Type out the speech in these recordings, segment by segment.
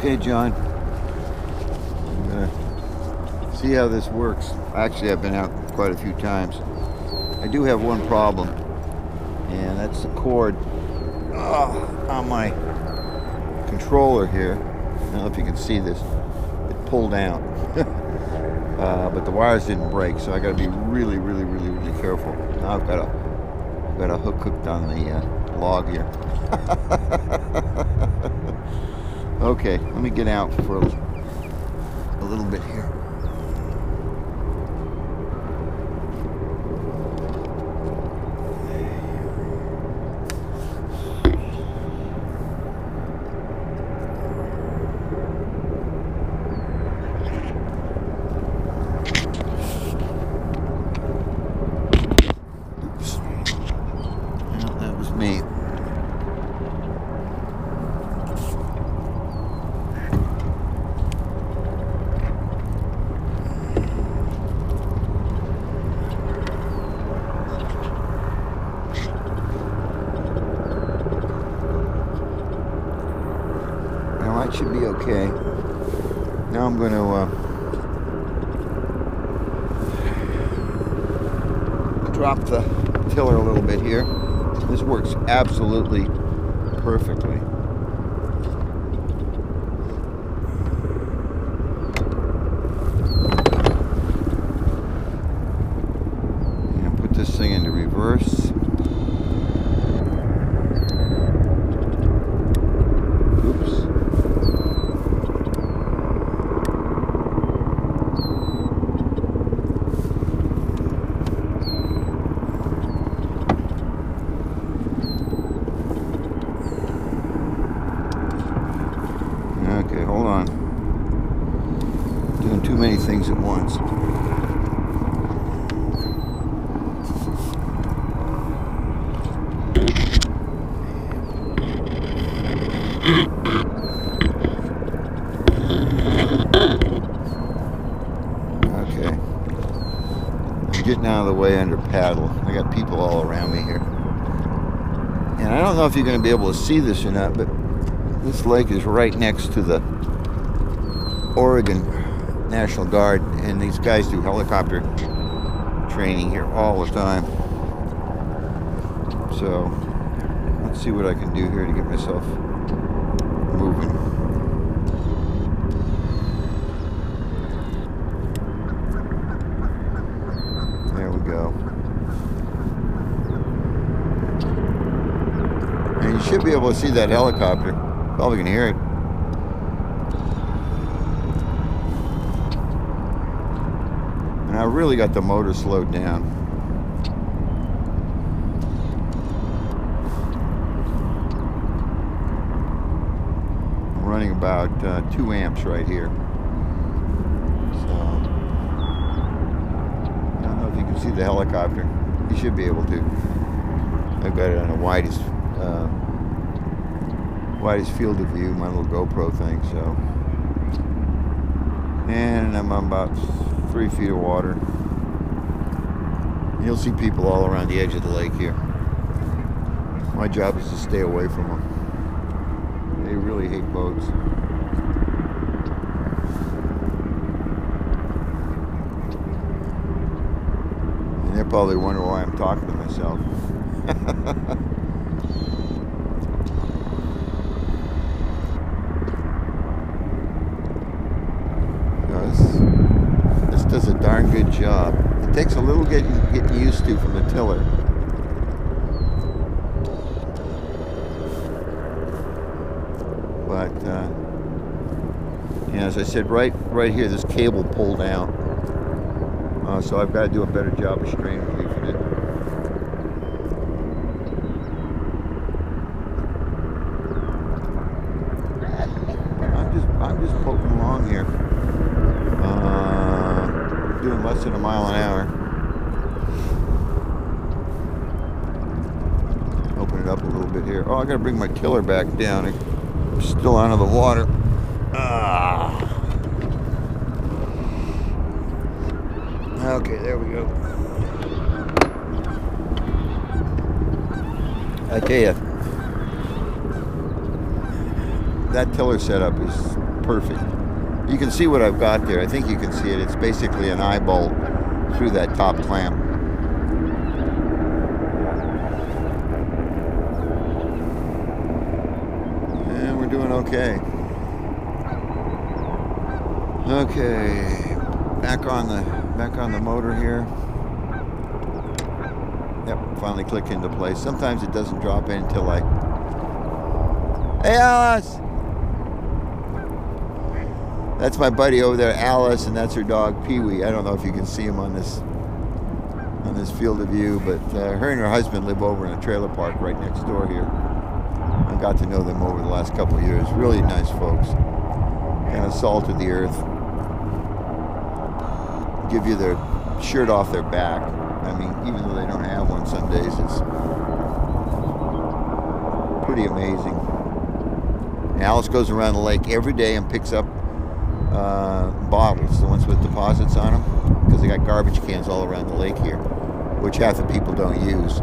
Okay, John. I'm gonna see how this works. Actually, I've been out quite a few times. I do have one problem, and that's the cord on my controller here. I don't know if you can see this. It pulled out. But the wires didn't break, so I got to be really careful. Now I've got a hook hooked on the log here. Okay, let me get out for a little bit here. That should be okay. Now I'm going to drop the tiller a little bit here. This works absolutely perfectly. And put this thing into reverse. Okay, hold on. Doing too many things at once. Okay. I'm getting out of the way under paddle. I got people all around me here. And I don't know if you're going to be able to see this or not, but this lake is right next to the Oregon National Guard, and these guys do helicopter training here all the time. So let's see what I can do here to get myself moving. There we go. And you should be able to see that helicopter. Probably can hear it. And I really got the motor slowed down. I'm running about 2 amps right here. So I don't know if you can see the helicopter. You should be able to. I've got it on the widest field of view, my little GoPro thing, so. And I'm on about 3 feet of water. You'll see people all around the edge of the lake here. My job is to stay away from them. They really hate boats. And they're probably wondering why I'm talking to myself. This does a darn good job. It takes a little getting used to from the tiller. But yeah, as I said, right here, this cable pulled out. So I've got to do a better job of strain relieving it. I'm just poking along here. Doing less than a mile an hour. Open it up a little bit here. Oh, I gotta bring my tiller back down. I'm still out of the water. Okay, there we go. I tell you, that tiller setup is perfect. You can see what I've got there. I think you can see it. It's basically an eye bolt through that top clamp. And we're doing okay. Okay, back on the motor here. Yep, finally click into place. Sometimes it doesn't drop in until I... Hey, Alice! That's my buddy over there, Alice, and that's her dog, Pee-wee. I don't know if you can see him on this field of view, but her and her husband live over in a trailer park right next door here. I got to know them over the last couple of years. Really nice folks. Kind of salt of the earth. Give you their shirt off their back. I mean, even though they don't have one some days, it's pretty amazing. And Alice goes around the lake every day and picks up bottles, the ones with deposits on them, because they got garbage cans all around the lake here, which half the people don't use.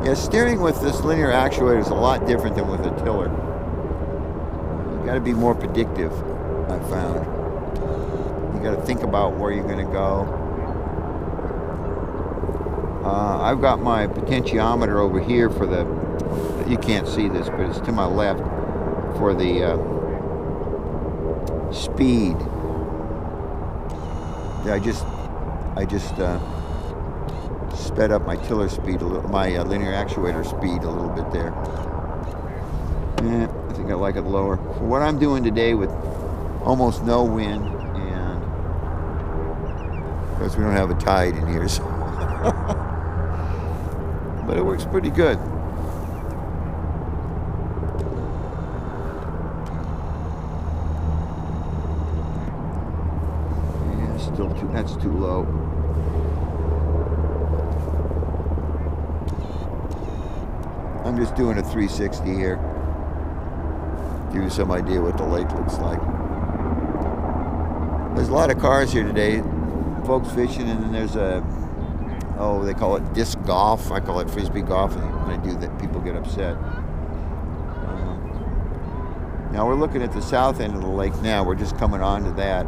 Yeah, steering with this linear actuator is a lot different than with a tiller. You got to be more predictive, I've found. You got to think about where you're going to go. I've got my potentiometer over here for the, you can't see this, but it's to my left, for the speed. Yeah, I just sped up my tiller speed a little, my linear actuator speed a little bit there. I think I like it lower. For what I'm doing today with almost no wind, and of course we don't have a tide in here, so but it works pretty good. Yeah, still too, that's too low. I'm just doing a 360 here. Give you some idea what the lake looks like. There's a lot of cars here today, folks fishing, and then there's a, oh, they call it disc golf. I call it frisbee golf, and when I do that, people get upset. Now we're looking at the south end of the lake now. We're just coming on to that.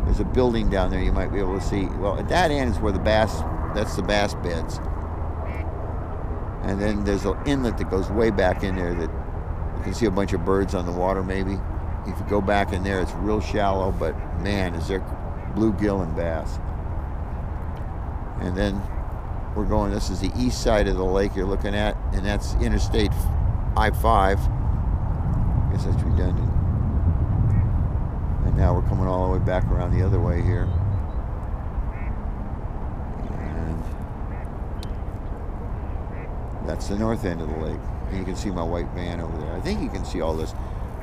There's a building down there you might be able to see. Well, at that end is where the bass, that's the bass beds. And then there's an inlet that goes way back in there that you can see a bunch of birds on the water maybe. If you go back in there, it's real shallow, but man, is there bluegill and bass. And then we're going, this is the east side of the lake you're looking at, and that's Interstate I-5. I guess that's redundant. And now we're coming all the way back around the other way here. And that's the north end of the lake. And you can see my white van over there. I think you can see all this.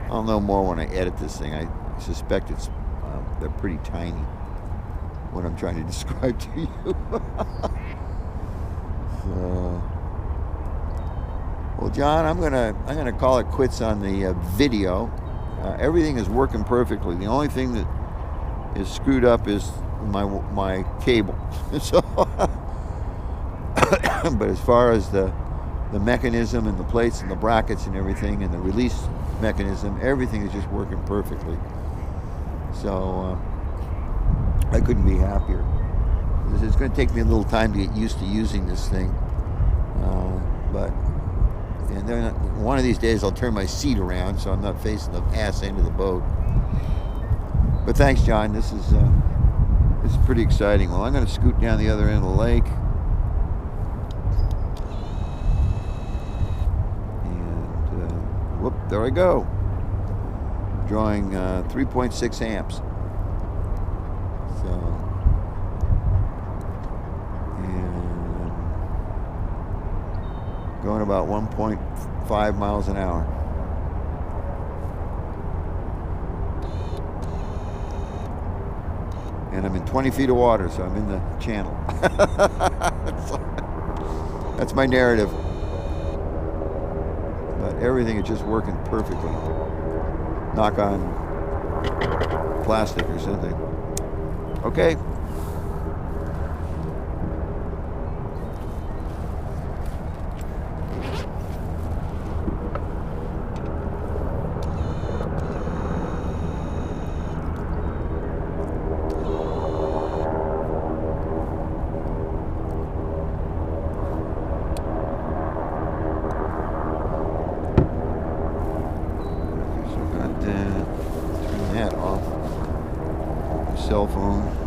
I'll know more when I edit this thing. I suspect it's they're pretty tiny, what I'm trying to describe to you. So, well, John, I'm gonna call it quits on the video. Everything is working perfectly. The only thing that is screwed up is my cable. So, but as far as the mechanism and the plates and the brackets and everything and the release mechanism, everything is just working perfectly. So I couldn't be happier. It's going to take me a little time to get used to using this thing, and then one of these days I'll turn my seat around so I'm not facing the ass end of the boat. But thanks, John. This is pretty exciting. Well, I'm going to scoot down the other end of the lake. Whoop, there I go. Drawing 3.6 amps. So, and going about 1.5 miles an hour. And I'm in 20 feet of water, so I'm in the channel. That's my narrative. but everything is just working perfectly. Knock on plastic or something. Okay. Turn that off. Cell phone.